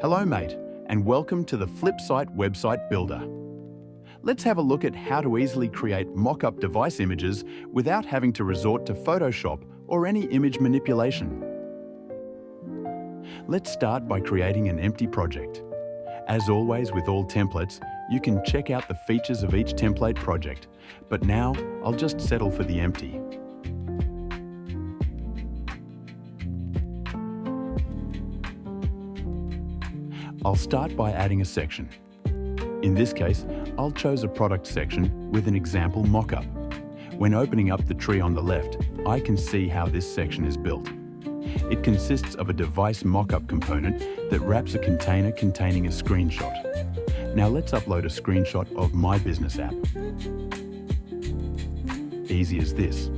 Hello mate, and welcome to the Flipsite website builder. Let's have a look at how to easily create mock-up device images without having to resort to Photoshop or any image manipulation. Let's start by creating an empty project. As always with all templates, you can check out the features of each template project, but now I'll just settle for the empty. I'll start by adding a section. In this case, I'll choose a product section with an example mockup. When opening up the tree on the left, I can see how this section is built. It consists of a device mockup component that wraps a container containing a screenshot. Now let's upload a screenshot of my business app. Easy as this.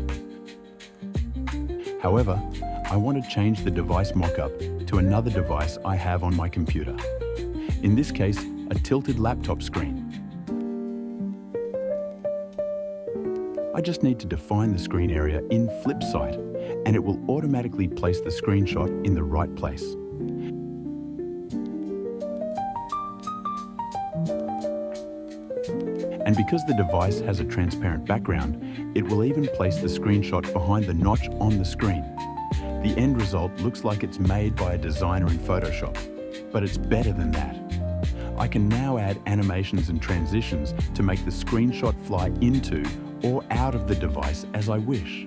However, I want to change the device mockup to another device I have on my computer. In this case, a tilted laptop screen. I just need to define the screen area in Flipsite, and it will automatically place the screenshot in the right place. And because the device has a transparent background, it will even place the screenshot behind the notch on the screen. The end result looks like it's made by a designer in Photoshop, but it's better than that. I can now add animations and transitions to make the screenshot fly into or out of the device as I wish.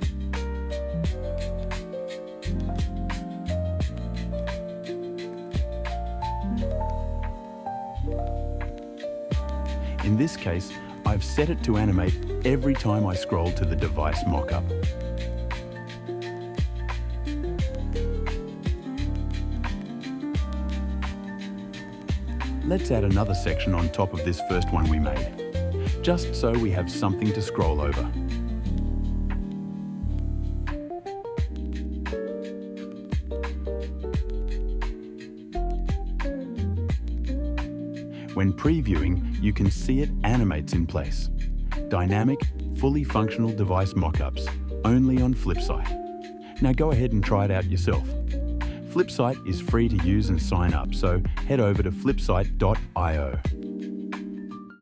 In this case, I've set it to animate every time I scroll to the device mockup. Let's add another section on top of this first one we made, just so we have something to scroll over. When previewing, you can see it animates in place. Dynamic, fully functional device mockups, only on Flipsite. Now go ahead and try it out yourself. Flipsite is free to use and sign up, so head over to flipsite.io.